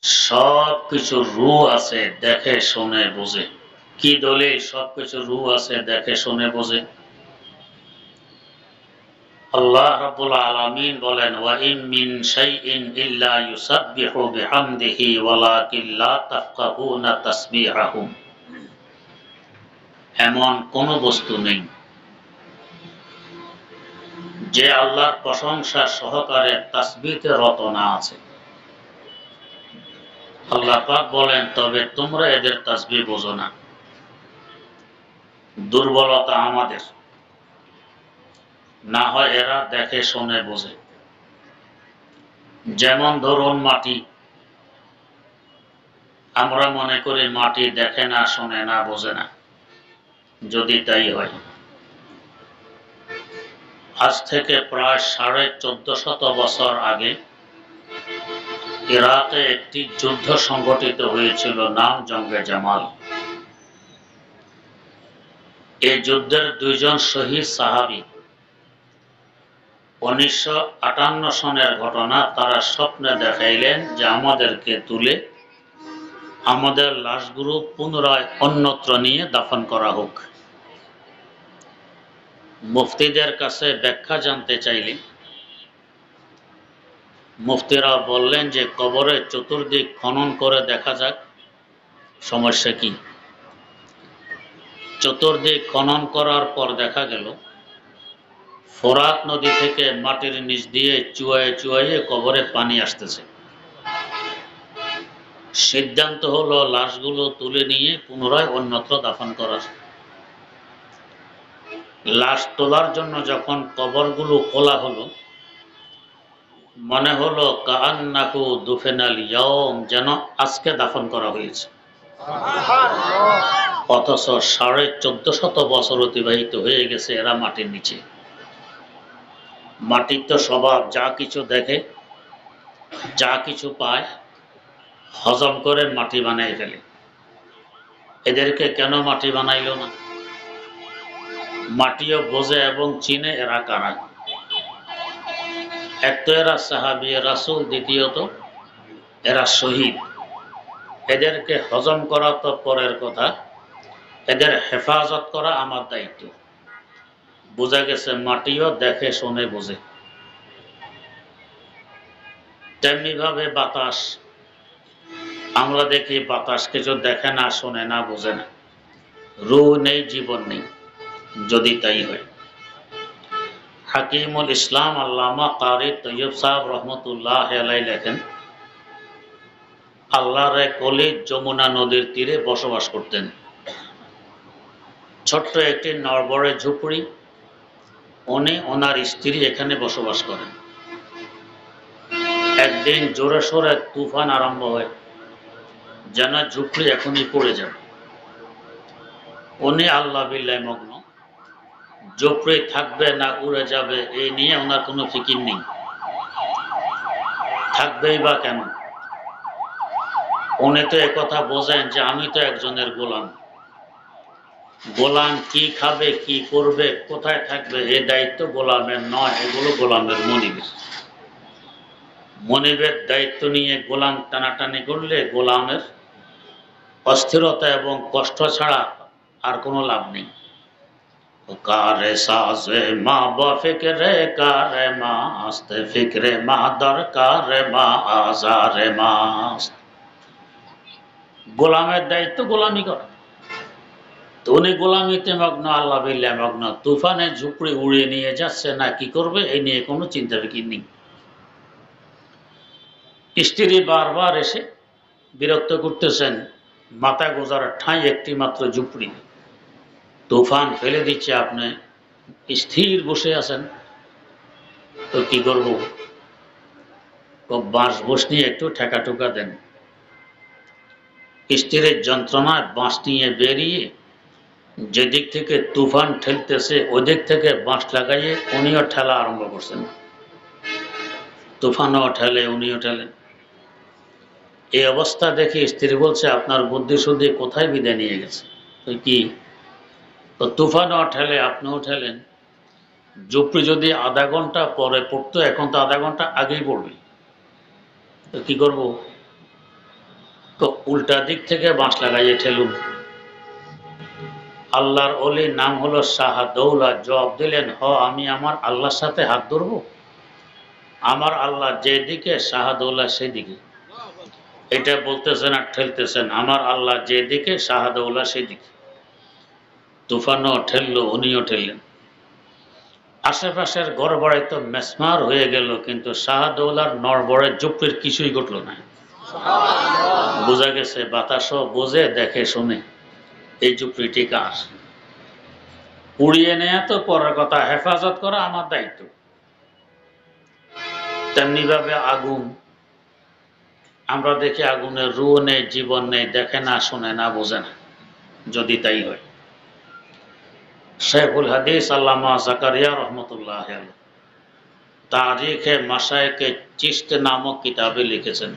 সবকিছু রু আছে, দেখে শুনে বোঝে। কি দলিল সবকিছু রু আছে, দেখে শুনে বোঝে? আল্লাহ রাব্বুল আলামিন বলেন, ওয়া ইন মিন শাইইন ইল্লা ইউসাব্বিহু বিহামদিহি ওয়ালাকিন লা তাফকাহুনা তাসবিহাহুম। এমন কোন বস্তু নেই যে আল্লাহর প্রশংসা সহকারে তাসবিহতে রত না আছে। আল্লাহ পাক বলেন, তবে তোমরা এদের তাসবিহ বোঝো না। দুর্বলতা আমাদের, না হয় এরা দেখে শুনে বোঝে। যেমন ধরুন মাটি, আমরা মনে করি মাটি দেখে না, শোনে না, বোঝে না। যদি তাই হয়, আজ থেকে প্রায় 1450 বছর আগে ইরাকে একটি যুদ্ধ সংঘটিত হয়েছিল, নাম জঙ্গে জামাল। এই যুদ্ধের দুইজন শহীদ সাহাবী, 1958 সনের ঘটনা। তারা স্বপ্নে দেখাইলেন যে আমাদেরকে তুলে আমাদের লাশগুলো পুনরায় অন্যত্র নিয়ে দাফন করা হোক। মুফতিদের কাছে ব্যাখ্যা জানতে চাইলে মুফতিরা বললেন যে কবরের চতুর্দিক খনন করে দেখা যাক, সমস্যা কি? চতুর্দিক খনন করার পর দেখা গেল ফোরাত নদী থেকে মাটির নিচ দিয়ে চুয়ায়ে চুয়ায়ে কবরে পানি আসতেছে। সিদ্ধান্ত হলো লাশগুলো তুলে নিয়ে পুনরায় অন্যত্র দাফন করার। লাশ তোলার জন্য যখন কবরগুলো খোলা হলো, মনে হলো কাআন্নাহু দুফিনাল ইয়াউম, যেন আজকে দাফন করা হয়েছে। অথচ 1450 বছর অতিবাহিত হয়ে গেছে এরা মাটির নিচে। মাটির তো স্বভাব, যা কিছু দেখে, যা কিছু পায়, হজম করে মাটি বানাই ফেলে। এদেরকে কেন মাটি বানাইল না? মাটিও বোঝে এবং চিনে এরা কারা। এক তো এরা সাহাবী রাসূল, দ্বিতীয়ত এরা শহীদ। এদেরকে হজম করা তো পরের কথা, এদের হেফাজত করা আমার দায়িত্ব। বোঝা গেছে মাটিও দেখে শুনে বোঝে। তেমনি ভাবে বাতাস, আমরা দেখি বাতাস কিছু দেখে না, শোনে না, বোঝে না। রূহ নেই, জীবন নেই। যদি তাই হয়, হাকিমুল ইসলাম আল্লামা কারি তৈয়ব সাহেব রহমতুল্লাহ আলাইহি লেখেন, আল্লাহর এক ওলি যমুনা নদীর তীরে বসবাস করতেন। ছোট্ট একটি নড়বড়ে ঝুপড়ি, উনি ওনার স্ত্রী এখানে বসবাস করেন। একদিন জোরে সোরে তুফান আরম্ভ হয়, যেন ঝুপড়ি এখনই পড়ে যাবে। উনি আল্লাহ বিল্লাহ মগ্ন, ঝুপড়ি থাকবে না উড়ে যাবে এই নিয়ে ওনার কোনো ফিকির নেই। থাকবেই বা কেন? উনি তো একথা বোঝেন যে আমি তো একজনের গোলাম। গোলাম কি খাবে, কি করবে, কোথায় থাকবে, এই দায়িত্ব গোলামের নয়, এগুলো গোলামের মনিবের। মনিবের দায়িত্ব নিয়ে গোলাম টানাটানি করলে গোলামের অস্থিরতা এবং কষ্ট ছাড়া আর কোনো লাভ নেই। কারে সাজে মা বফিকরে কারে মা আস্তে ফিকরে মা দরকারে মা আজারে মা। গোলামের দায়িত্ব গোলামি করা। উনি গোলামিতে মগ্ন, আল্লাহ বিল্লাহ মগ্ন। তুফানে ঝুপড়ি উড়িয়ে নিয়ে যাচ্ছে না কি করবে এই নিয়ে কোনো চিন্তা ফিকির নেই। স্ত্রী বারবার এসে বিরক্ত করতেছেন, মাথা গোজার ঠাঁই একটি মাত্র ঝুপড়ি, তুফান ফেলে দিচ্ছে, আপনি স্থির বসে আছেন, তো কি করব? বাঁশ বস নিয়ে একটু ঠেকা ঠুকা দেন। স্ত্রীর যন্ত্রণায় বাঁশ নিয়ে বেরিয়ে যেদিক থেকে তুফান ঠেলতেছে ওই দিক থেকে বাঁশ লাগাইয়ে উনিও ঠেলা আরম্ভ করছেন। তুফানও ঠেলে, উনিও ঠেলেন। এই অবস্থা দেখে স্ত্রী বলছে, আপনার বুদ্ধি শুদ্ধি কোথায় বিদায় নিয়ে গেছে? তো কি, তো তুফানও ঠেলে, আপনিও ঠেলেন। ঝুপড়ি যদি আধা ঘন্টা পরে পড়তো, এখন তো আধা ঘন্টা আগেই পড়বে, তো কি করব? উল্টা দিক থেকে বাঁশ লাগাইয়ে ঠেলুন। আল্লাহর ওলির নাম হলো শাহদৌলা। জবাব দিলেন, আমি আমার আল্লাহর সাথে হাত ধরবো? আমার আল্লাহ যেদিকে শাহদৌলা সেদিকে। এটা বলতেছেন আর ঠেলতেছেন, আমার আল্লাহ যেদিকে শাহদৌলা সেদিকে। তুফানও ঠেললো, উনিও ঠেললেন। আশেপাশের গড়বড়াই তো মেসমার হয়ে গেল, কিন্তু শাহদৌলার নড়বড়ে জুপড়ির কিছুই ঘটল না। বোঝা গেছে বাতাসও বোঝে, দেখে শুনে এই ঝুপড়িটি কার। উড়িয়ে নেয়া তো পরের কথা, হেফাজত করা আমার দায়িত্ব। তেমনি ভাবে আগুন, আমরা দেখি আগুনের রূহ নেই, জীবন নেই, দেখে না, শুনে না, বোঝে না। যদি তাই হয়, শেখুল হাদিস আল্লামা জাকারিয়া রহমতুল্লাহ আলাইহি তারিখে মাশায়েখে চিশত নামক কিতাবে লিখেছেন,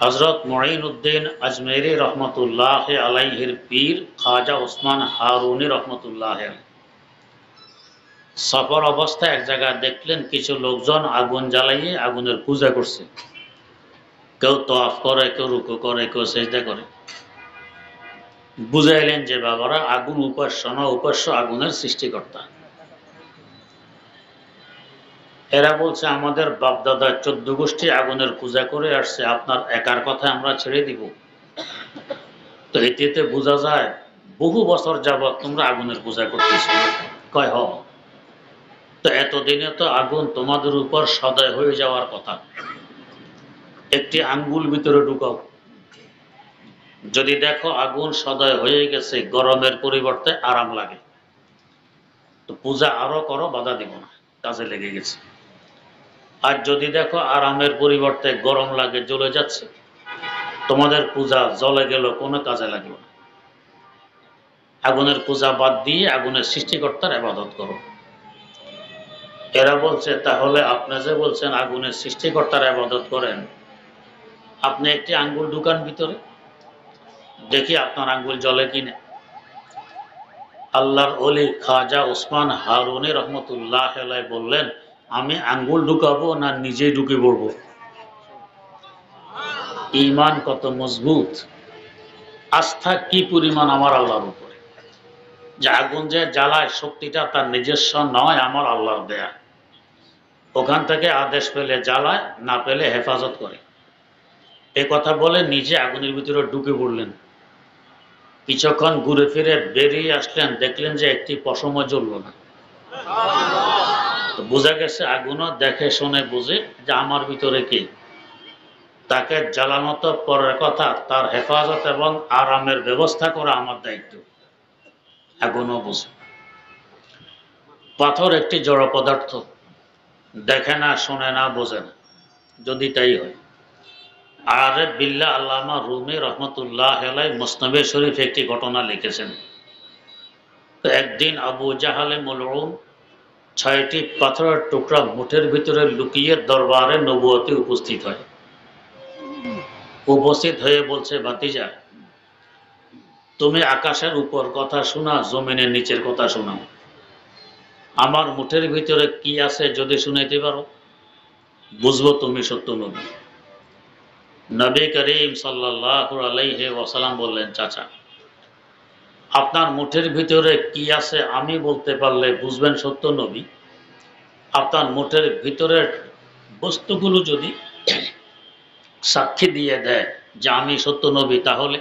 হযরত মুঈনুদ্দিন আজমেরি রহমতুল্লাহ আলাইহির পীর খাজা ওসমান হারুনি রহমতুল্লাহ আলাইহি সফর অবস্থায় এক জায়গায় দেখলেন কিছু লোকজন আগুন জ্বালাইয়ে আগুনের পূজা করছে। কেউ তওয়াফ করে, কেউ রুকু করে, কেউ সিজদা করে। বুঝাইলেন যে বাবারা, আগুন উপাস্য না, উপাস্য আগুনের সৃষ্টিকর্তা। এরা বলছে আমাদের বাপদাদা 14 গোষ্ঠী আগুনের পূজা করে আসছে, আপনার একার কথা আমরা ছেড়ে দিব? তো এতে বোঝা যায় বহু বছর যাবত তোমরা আগুনের পূজা করতেছ। কয় হ, তো এতদিনে তো আগুন তোমাদের উপর সদয় হয়ে যাওয়ার কথা। একটি আঙ্গুল ভিতরে ঢুকাও, যদি দেখো আগুন সদয় হয়ে গেছে, গরমের পরিবর্তে আরাম লাগে, তো পূজা আরো করো, বাধা দিব না, কাজে লেগে গেছে। আর যদি দেখো আরামের পরিবর্তে গরম লাগে, জ্বলে যাচ্ছে, তোমাদের পূজা জ্বলে গেল, কোনো কাজে লাগলো না। আগুনের পূজা বাদ দিয়ে আগুনের সৃষ্টিকর্তার ইবাদত করো। এরা বলছে তাহলে আপনি যে বলছেন আগুনের সৃষ্টিকর্তার ইবাদত করেন, আপনি একটি আঙ্গুল ঢুকান ভিতরে, দেখি আপনার আঙ্গুল জ্বলে কিনা। আল্লাহর ওলি খাজা ওসমান হারুনি রহমতুল্লাহ আলাইহি বললেন, আমি আঙ্গুল ঢুকাবো না নিজেই ঢুকে পড়বো? ঈমান কত মজবুত, আস্থা কি পরিমাণ আমার আল্লাহর উপরে, যে আগুন যে জ্বালায় শক্তিটা তার নিজস্ব নয়, আমার আল্লাহর দেয়া। ওখান থেকে আদেশ পেলে জ্বালায়, না পেলে হেফাজত করে। এ কথা বলে নিজে আগুনের ভিতরে ঢুকে পড়লেন। কিছুক্ষণ ঘুরে ফিরে বেরিয়ে আসলেন, দেখলেন যে একটি পশমও জ্বলল না। বোঝা গেছে আগুনও দেখে শুনে বুঝে যে আমার ভিতরে কি। তাকে জ্বালানো তো পরের কথা, তার হেফাজত এবং আরামের ব্যবস্থা করা আমার দায়িত্ব। আগুনও বুঝে। পাথর একটি জড় পদার্থ, দেখে না, শোনে না, বোঝে না। যদি তাই হয়, আরে বিল্লাহ আল্লামা রুমি রহমতুল্লাহ আলাইহি মুসনাদে শরীফ একটি ঘটনা লিখেছেন। তো একদিন আবু জাহালে মলউন 6টি পাথরের টুকরা মুঠের ভিতরে লুকিয়ে দরবারে নবুয়তে উপস্থিত হয়। উপস্থিত হয়ে বলছে, ভাতিজা, তুমি আকাশের উপর কথা শোনা, জমিনের নিচের কথা শোনাও। আমার মুঠের ভিতরে কি আছে যদি শুনাইতে পারো, বুঝবো তুমি সত্য নবী। নবী করিম সাল্লাল্লাহু আলাইহি ওয়াসাল্লাম বললেন, চাচা, আপনার মুঠের ভিতরে কি আছে আমি বলতে পারলে বুঝবেন সত্য নবী। আপনার মুঠের ভিতরের বস্তুগুলো যদি সাক্ষী দিয়ে দেয় যে আমি সত্য নবী, তাহলে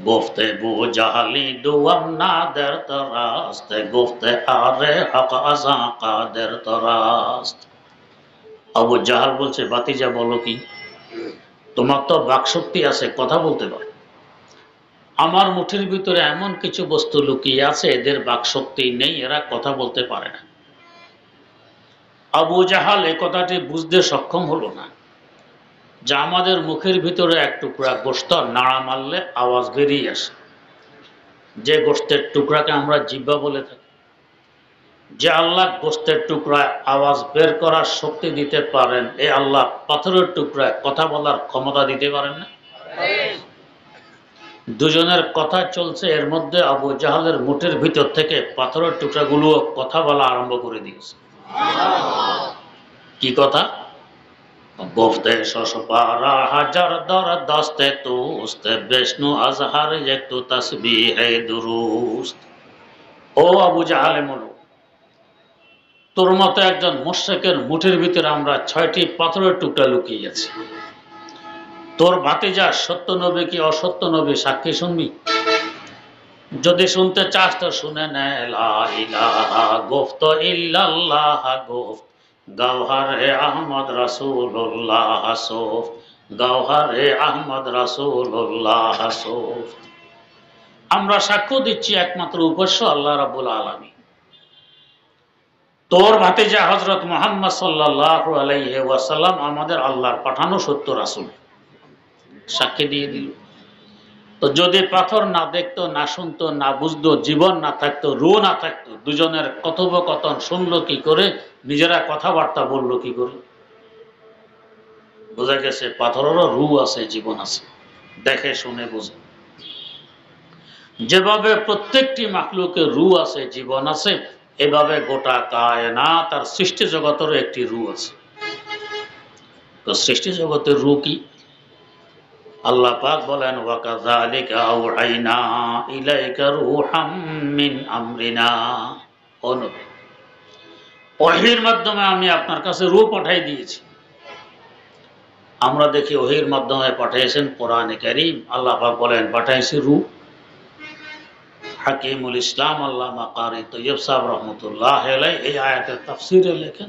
গফতে বু জাহালি দুয়াম না দের তরাস্ত, গফতে আরে হক আযা কাদের তরাস্ত। আবু জাহাল বলছে, ভাতিজা বলো কি, তোমার তো বাকশক্তি আছে, কথা বলতে পারো। আমার মুঠের ভিতরে এমন কিছু বস্তু লুকিয়ে আছে, এদের বাকশক্তি নেই, এরা কথা বলতে পারে না। আবু জাহাল এ কথাটি বুঝতে সক্ষম হলো না যে আমাদের মুখের ভিতরে এক টুকরা গোশত নাড়া মারলে আওয়াজ বেরিয়ে আসে, যে গোশতের টুকরাকে আমরা জিহ্বা বলে থাকি। যে আল্লাহ গোশতের টুকরায় আওয়াজ বের করার শক্তি দিতে পারেন, এই আল্লাহ পাথরের টুকরায় কথা বলার ক্ষমতা দিতে পারেন না? দুজনের কথা চলছে, এর মধ্যে আবু জাহালের মুঠের ভিতর থেকে পাথরের টুকরাগুলো কথা বলা আরম্ভ করে দিয়েছে। কি কথা? گفته شش بارا হাজার দরদস্তে তুস্ত বিষ্ণু আজহার একটু তসবিহ দুরুস্ত। ও আবু জাহালে বলো, তোর মতো একজন মুশরিকের মুঠের ভিতরে আমরা 6টি পাথরের টুকরা লুকিয়ে আছি। তোর ভাতিজা সত্য নবী কি অসত্য নবী সাক্ষী শুনবি? যদি শুনতে চাস তো শুনে নে, লা ইলাহা গুফত ইল্লাল্লাহ গুফত, গওহরে আহমদ রাসূলুল্লাহ সুফ, গওহরে আহমদ রাসূলুল্লাহ সুফ। আমরা সাক্ষ্য দিচ্ছি একমাত্র উপাস্য আল্লাহ রাব্বুল আলামিন। তোর ভাতিজা হযরত মুহাম্মদ সাল্লাল্লাহু আলাইহি ওয়াসাল্লাম আমাদের আল্লাহর পাঠানো সত্য রাসূল, সাক্ষী দিয়ে দিল। তো যদি পাথর না দেখতো, না শুনতো, না বুঝতো, জীবন না থাকতো, রু না থাকতো, দুজনের কথোপকথন শুনলো কি করে, নিজেরা কথাবার্তা বললো কি করে? বোঝা গেছে পাথরেরও রু আছে, জীবন আছে, দেখে শুনে বুঝে। যেভাবে প্রত্যেকটি মাখলুকের রু আছে, জীবন আছে, এভাবে গোটা কায়নাত তার সৃষ্টি জগতেরও একটি রু আছে। তো সৃষ্টি জগতের রু কি? আল্লাহ পাক বলেন, ওয়াকাযালিকা আওহাইনা ইলাইকা রূহাম মিন আমরিনা। ও নবী, ওহীর মাধ্যমে আমি আপনার কাছে রূহ পাঠাই দিয়েছি। আমরা দেখি ওহীর মাধ্যমে পাঠিয়েছেন কোরআনে কারীম। আল্লাহ পাক বলেন পাঠাইছি রূহ। হাকিমুল ইসলাম আল্লামা কারি তৈয়ব সাহেব রহমতুল্লাহ আলাইহি এই আয়াতের তাফসীরে লেখেন,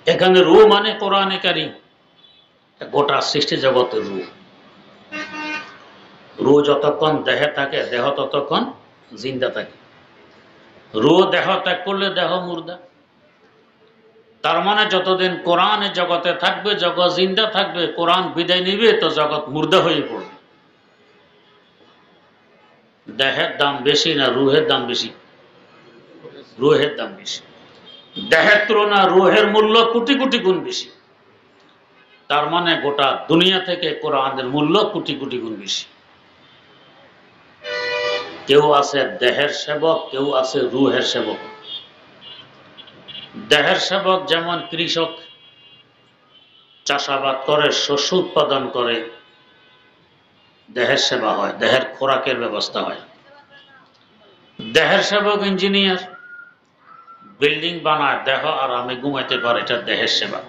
এখানে রূহ মানে কোরআনে কারীম, গোটা সৃষ্টি জগতের রূহ। রূহ যতক্ষণ দেহে থাকে, দেহ ততক্ষণ জিন্দা থাকে। রূহ দেহ ত্যাগ করলে দেহ মুর্দা। তার মানে যতদিন কোরআন জগতে থাকবে, জগৎ জিন্দা থাকবে। কোরআন বিদায় নিবে তো জগৎ মুর্দা হয়ে পড়বে। দেহের দাম বেশি না রূহের দাম বেশি? রূহের দাম বেশি। দেহের তুলনায় রূহের মূল্য কোটি কোটি গুণ বেশি। তার মানে গোটা দুনিয়া থেকে কোরআনের মূল্য কোটি কোটি গুণ বেশি। কেউ আছে দেহের সেবক, কেউ আছে রূহের সেবক। দেহের সেবক যেমন কৃষক চাষাবাদ করে, শস্য উৎপাদন করে, দেহের সেবা হয়, দেহের খোরাকের ব্যবস্থা হয়। দেহের সেবক ইঞ্জিনিয়ার, বিল্ডিং বানায়, দেহ আরামে ঘুমাইতে পারে, এটা দেহের সেবা।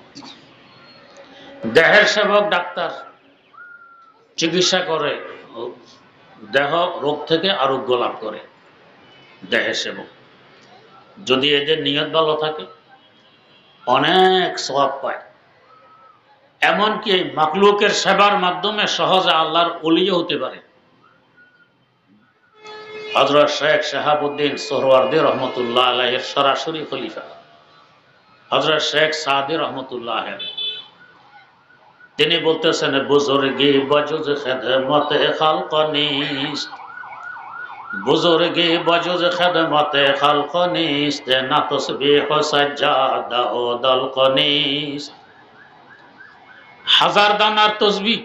দেহের সেবক ডাক্তার, চিকিৎসা করে, দেহ রোগ থেকে আরোগ্য লাভ করে, দেহের সেবক। যদি এদের নিয়ত ভালো থাকে অনেক সওয়াব পায়। এমনকি এই মাখলুকের সেবার মাধ্যমে সহজে আল্লাহর ওলিও হতে পারে। হযরত শেখ শাহাবুদ্দিন সোহরাওয়ার্দী রহমতুল্লাহ আলাইহির সরাসরি খলিফা হযরত শেখ সাদি রহমতুল্লাহ আলাইহি, তিনি বলতেছেন, বুজুর্গি বজুজ খেদমতে খালক নিস্ত, বুজুর্গি বজুজ খেদমতে খালক নিস্ত, না তসবিহ সাজ্জাদা ও দলক নিস্ত। হাজার দানার তসবিহ,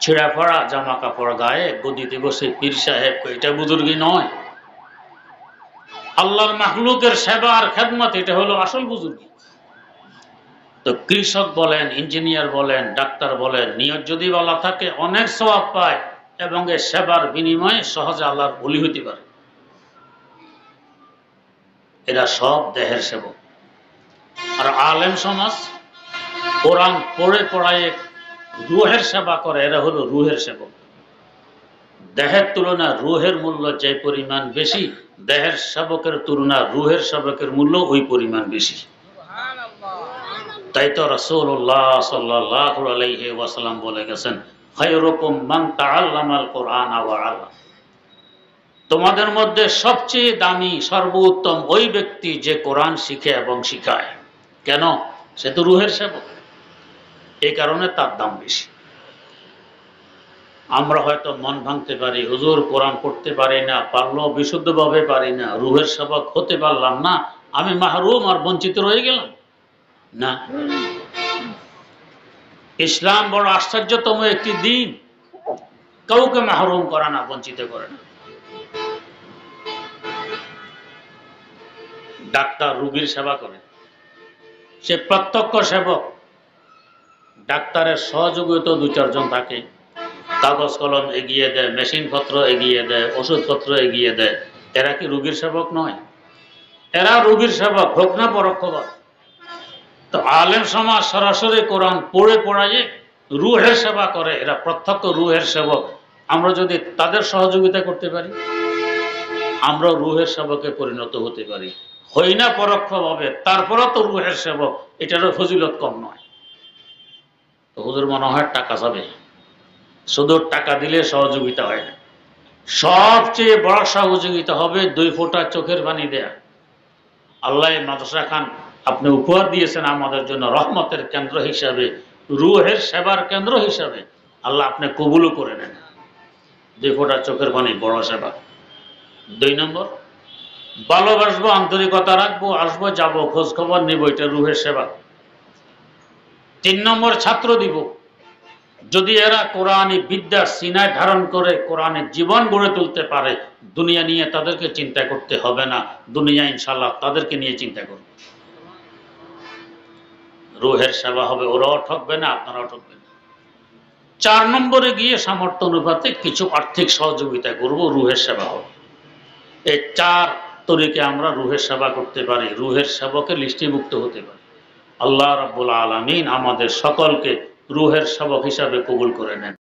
ছিঁড়া পড়া জামা কাপড় গায়ে গদিতে বসে পীর সাহেব, এটা বুজুর্গি নয়। আল্লাহর মাখলুকের সেবা আর খেদমত, এটা হলো আসল বুজুর্গি। তো কৃষক বলেন, ইঞ্জিনিয়ার বলেন, ডাক্তার বলেন, নিয়ত যদি বলা থাকে অনেক সওয়াব পায় এবং এই সেবার বিনিময়ে সহজে আল্লাহর ওলি হতে পারে। এরা সব দেহের সেবক। আর আলেম সমাজ কোরআন পড়ে পড়ায় রূহের সেবা করে, এরা হলো রূহের সেবক। দেহের তুলনায় রূহের মূল্য যে পরিমাণ বেশি, দেহের সেবকের তুলনায় রূহের সেবকের মূল্য ওই পরিমাণ বেশি। তাই তো রাসূলুল্লাহ সাল্লাল্লাহু আলাইহি ওয়াসাল্লাম বলে গেছেন, খায়রুকুম মান তাআল্লামাল কুরআনা ওয়া আল্লাম। তোমাদের মধ্যে সবচেয়ে দামি, সর্বোত্তম ওই ব্যক্তি যে কোরআন শিখে এবং শিখায়। কেন? সে তো রূহের সেবক, এই কারণে তার দাম বেশি। আমরা হয়তো মন ভাঙতে পারি, হুজুর কোরআন পড়তে পারি না, পারলেও বিশুদ্ধভাবে পারি না, রূহের সেবক হতে পারলাম না, আমি মাহরুম আর বঞ্চিত রয়ে গেলাম। না, ইসলাম বড় আশ্চর্যতম একটি দিন, কাউকে মাহরুম করে না, বঞ্চিত করে না। ডাক্তার রোগীর সেবা করে, সে প্রত্যক্ষ সেবক। ডাক্তারের সহযোগিতা দু চারজন থাকে, কাগজ কলম এগিয়ে দেয়, মেশিনপত্র এগিয়ে দেয়, ওষুধপত্র এগিয়ে দেয়। এরা কি রোগীর সেবক নয়? এরা রোগীর সেবক, হোক না পরোক্ষভাবে। তো আলেম সমাজ সরাসরি কোরআন পড়ে পড়ায় রুহের সেবা করে, এরা প্রত্যক্ষ রুহের সেবক। আমরা যদি তাদের সহযোগিতা করতে পারি, আমরা রুহের সেবকে পরিণত হতে পারি। হই না পরোক্ষভাবে, তারপরও তো রুহের সেবক, এটারও ফজিলত কম নয়। তো হুজুর মনে হয় টাকা যাবে, শুধু টাকা দিলে সহযোগিতা হয় না। সবচেয়ে বড় সহযোগিতা হবে 2 ফোঁটা চোখের পানি দেয়া। আল্লাহ মাদ্রাসা খান আপনি উপহার দিয়েছেন আমাদের জন্য রহমতের কেন্দ্র হিসাবে, রুহের সেবার কেন্দ্র হিসাবে। আল্লাহ আপনি কবুলও করে নেন। 2 ফোঁটা চোখের পানি বড় সেবা। 2 নম্বর, ভালোবাসবো, আন্তরিকতা রাখবো, আসবো, যাবো, খোঁজ খবর নিব, এটা রুহের সেবা। 3 নম্বর, ছাত্র দিব। যদি এরা কোরআনী বিদ্যা সিনায় ধারণ করে কোরআনের জীবন গড়ে তুলতে পারে, দুনিয়া নিয়ে তাদেরকে চিন্তা করতে হবে না, দুনিয়া ইনশাল্লাহ তাদেরকে নিয়ে চিন্তা করবে। রুহের সেবা হবে, ওরাও ঠকবে না, আপনারাও ঠকবেন না। 4 নম্বরে গিয়ে সামর্থ্য অনুপাতে কিছু আর্থিক সহযোগিতা করব, রুহের সেবা হবে। এই 4 তরিকে আমরা রুহের সেবা করতে পারি, রুহের সেবকের লিস্টিভুক্ত হতে পারি। আল্লাহ রাব্বুল আলামিন আমাদের সকলকে রুহের সেবক হিসাবে কবুল করে নেন।